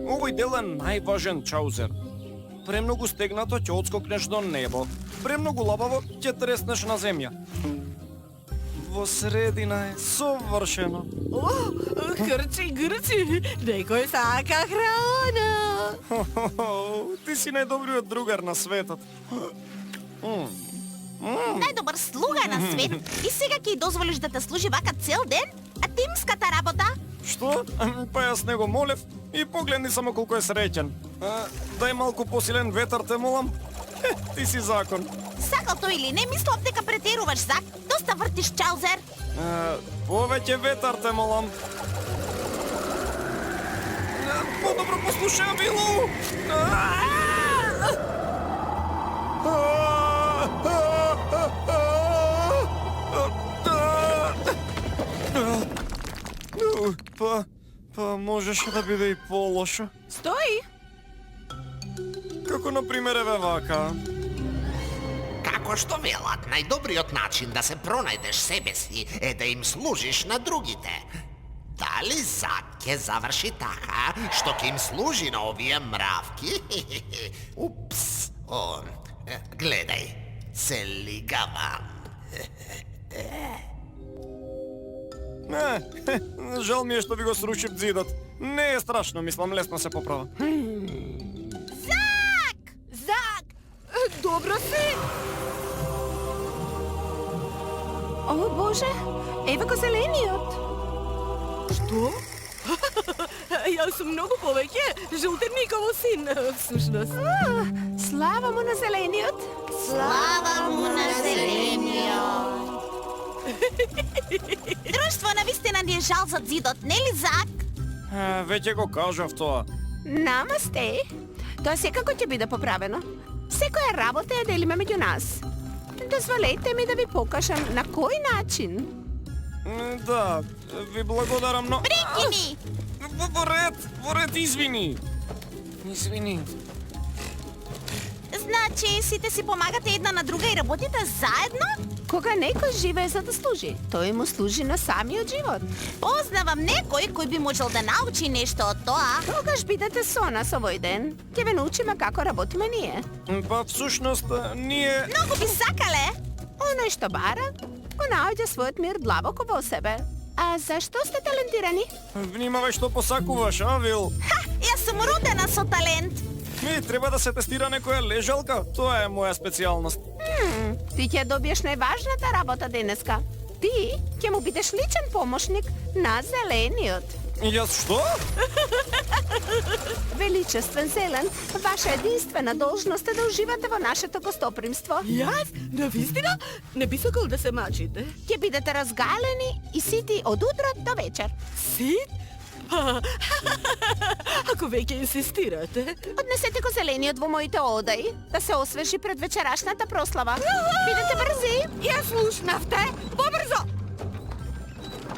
Овој дел е најважен, Чаузер. Премногу стегнато ќе одскокнеш до небо. Премногу лабаво ќе треснеш на земја. Во средина е совршено. О, грчи, некој сака храна. Ти си најдобриот другар на светот. Најдобар слуга на свет. И сега ќе дозволиш да те служи вака цел ден? А тимската работа? Што? Па јас не го молев и погледни само колку е среќен. Дај малку посилен ветар, те молам. Ти си закон. Сакал тој или не, мислам дека претеруваш, Зак. Доста вртиш, Чаузер. Повеќе ветар, те молам. Подобро послушај, Милу! Па можеше да биде и полошо. Стои. Како например еве вака. Како што велат, најдобриот начин да се пронајдеш себе си е да им служиш на другите. Дали Зак ќе заврши така што ќе им служи на овие мравки? Упс. Гледај, се лигавам. Жал ми е што ви го срушив зидот. Не е страшно, мислам, лесно се поправа. Зак! Добро си! О, Боже, ева го зелениот. Што? Јас сум многу повеќе жолтениково син, всушност. Слава му на зелениот. Слава му на зелениот. Друштво навистина ни е жал за зидот, нели, Зак? Веќе го кажав тоа. Намасте. Тоа секако ќе биде поправено. Секоја работа ја делиме меѓу нас. Дозволете ми да ви покажам на кој начин. Да, ви благодарам, но... Прекини! Во ред, извини. Извини. Значи, сите си помагате една на друга и работите заедно? Кога некој живее за да служи, тој му служи на самиот живот. Познавам некој кој би можел да научи нешто од тоа. Тогаш бидете со нас овој ден. Ќе ве научиме како работиме ние. Па всушност, ние... Многу би сакале. Оној што бара, го наоѓа својот мир длабоко во себе. А зашто сте талентирани? Внимавај што посакуваш, Вил? Ха, јас сум родена со талент. Ми, треба да се тестира некоја лежалка. Тоа е моја специјалност. Ти ќе добиеш најважната работа денеска. Ти ќе му бидеш личен помошник на зелениот. Јас што? Величествен зелен, ваша единствена должност е да уживате во нашето гостопримство. Јас? Навистина? Не би сакал да се мачите. Ќе бидете разгалени и сити од утрот до вечер. Сит? Ако веќе инсистирате. Однесете го зелениот во моите одаи, да се освежи пред вечерашната прослава. Бидете брзи. Ја слушнавте? Побрзо!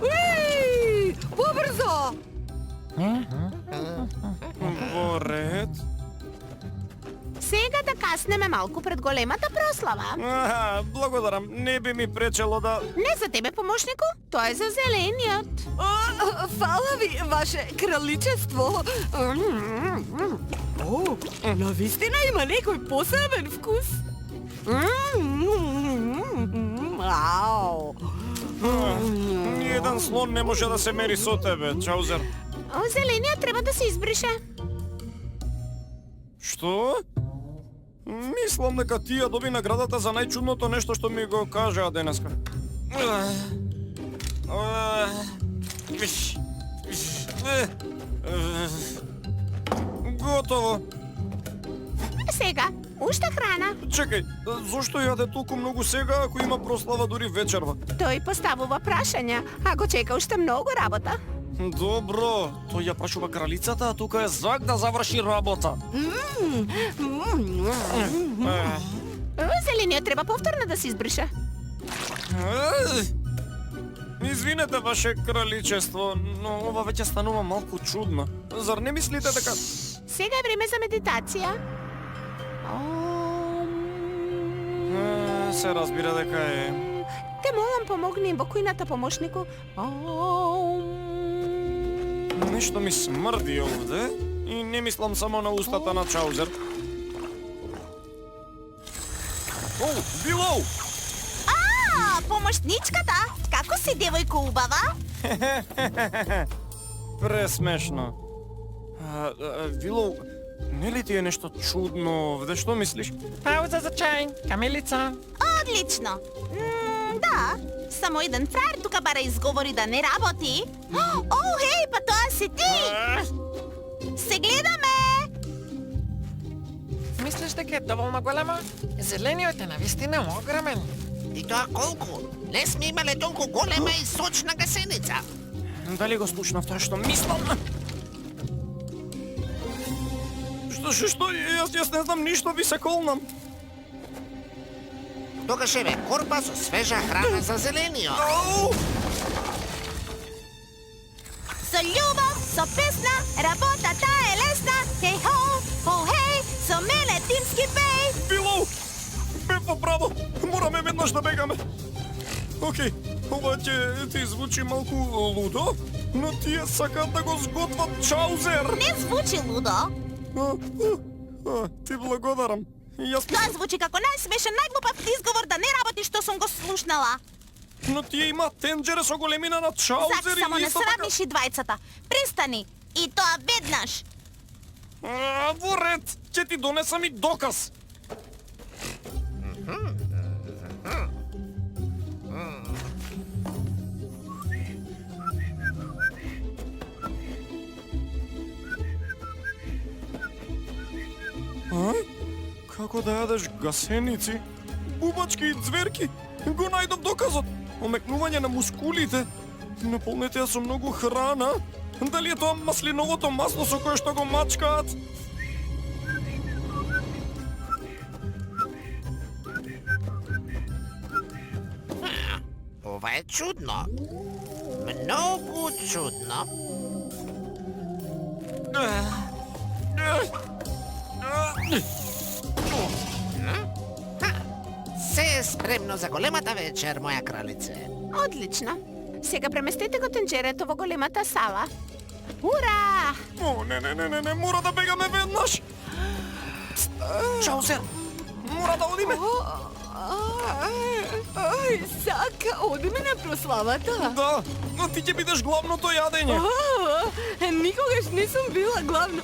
Уи! Побрзо! Во ред. Сега да каснеме малку пред големата прослава. Благодарам. Не би ми пречело да... Не за тебе, помошнику, тоа е за зелениот. Фала ви, ваше краличество. О, навистина има некој посебен вкус. Ау. Ниеден слон не може да се мери со тебе, Чаузер. Зелениот треба да се избрише. Што? Мислам дека тие доби наградата за најчудното нешто што ми го кажаа денеска. Готово. Сега, уште храна. Чекај, зошто јаде толку многу сега ако има прослава дури вечерва? Тој поставува прашања, а го чека уште многу работа. Добро, тој ја прашува кралицата, а тука е Зак да заврши работа. Зелениот треба повторно да се избрише. Извинете, ваше краличество, но ова веќе станува малку чудно. Зар не мислите дека... Сега е време за медитација. Се разбира дека е... Те молам, помогни им во кујната, помошнику. Нешто ми смрди овде И не мислам само на устата на Чаузер. О, Билоу! Помошничката! Како си, девојко убава? Пресмешно. Билоу, нели ти е нешто чудно овде, што мислиш? Пауза за чај, камилица. Одлично. Да, само еден фраер тука бара изговори да не работи. О, хеј, па тоа си ти! Се гледаме! Мислиш дека е доволно големо? Зелениот е навистина огромен. И тоа колку? Не сме имале толку голема и сочна гасеница. Дали го слушнав тоа што мислам? Што? Јас не знам ништо, ви се колнам. Тогаш еве корпа со свежа храна за зелениот. Ау! Со љубов, со песна, работата е лесна. Хеј хо, хеј, со мене тимски пеј. Билоу! Бев во право! Мораме веднаш да бегаме! Океј, ова ќе ти звучи малку лудо, но тие сакаат да го сготват Чаузер! Не звучи лудо. Ти благодарам. Јас Тоа звучи како најсмешен, најглупав изговор да не работи што сум го слушнала. Но тие имаат тенџере со големина на Чаузер Зак, само и не исто така... срамиш и двајцата. Престани. И тоа веднаш. Во ред, ќе ти донесам и доказ. Како да јадеш гасеници, бубачки и цверки? Го најдов доказот. Омекнување на мускулите. Наполнетија со многу храна. Дали е тоа маслиновото масло со кое што го мачкаат? Ова е чудно. Многу чудно. Се е спремно за големата вечер, моја кралице. Одлично. Сега преместете го тенџерето во големата сала. Ура! О, не, мора да бегаме веднаш. Чаузер, мора да одиме. Сака, одиме на прославата. Да, но ти ќе бидеш главното јадење. Никогаш не сум била главно.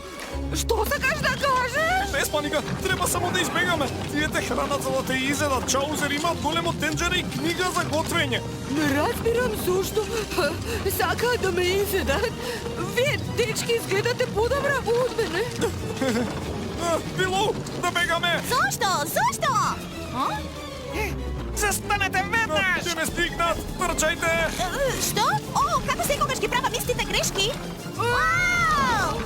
Што сакаш да кажеш? Без паника, треба само да избегаме. Тие те хранат за да те изедат. Чаузер имаат големо тенџере и книга за готвење. Не разбирам зошто сакаат да ме изедат. Вие, дечки, изгледате подобра од мене. Билоу, да бегаме. Зошто? Застанете веднаш! Ќе не стигнат, трчајте. Што? О, како секогаш ги правам истите грешки? Вау!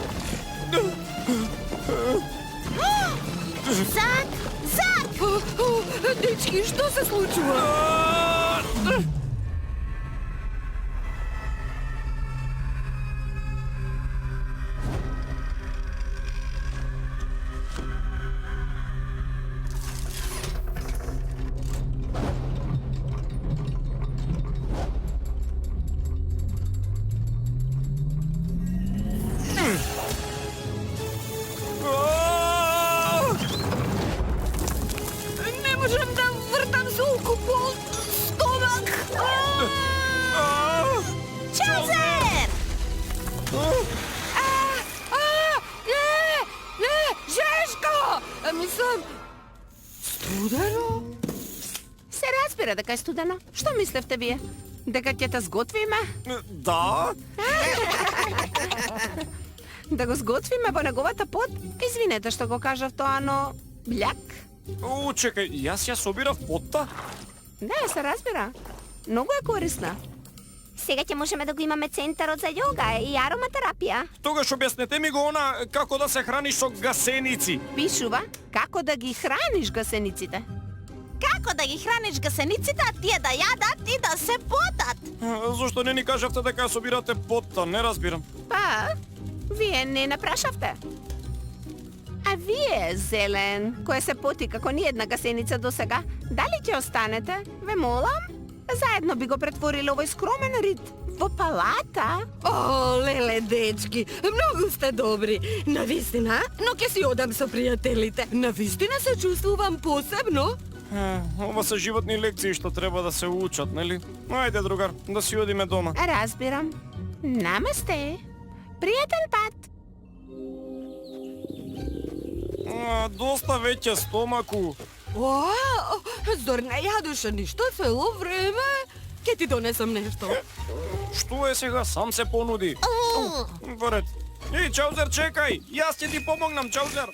Зак! Дечки, што се случува? Не можам да вртам золку пол стомак. Чаузер! Жешко! Мислам, студено? Се разбира дека е студено. Што мислевте вие? Дека ќе те сготвиме? Да? Да го сготвиме во неговата пот? Извинете што го кажав тоа, но... Бљак? Чекај, јас ја собирав потта? Да, се разбира. Многу е корисна. Сега ќе можеме да го имаме центарот за јога и ароматерапија. Тогаш објаснете ми го она како да се храниш со гасеници. Пишува како да ги храниш гасениците. Како да ги храниш гасениците, а тие да јадат и да се потат? Зошто не ни кажавте дека ја собирате потта? Не разбирам. Па, вие не напрашавте. А вие, Зелен, кој се поти како ни една гасеница до сега, дали ќе останете? Ве молам? Заедно би го претвориле овој скромен рид Во палата? О, леле, дечки, многу сте добри. Навистина, но ќе си одам со пријателите. Навистина се чувствувам посебно. Ова се животни лекции што треба да се учат, нели? Ајде, другар, да си одиме дома. Разбирам. Намасте. Пријатен пат. Доста веќе стомаку. О, зор не јадеше ништо цело време? Ке ти донесам нешто. Што е сега? Сам се понуди. Во ред. Еј, Чаузер, чекај! Јас ќе ти помогнам, Чаузер!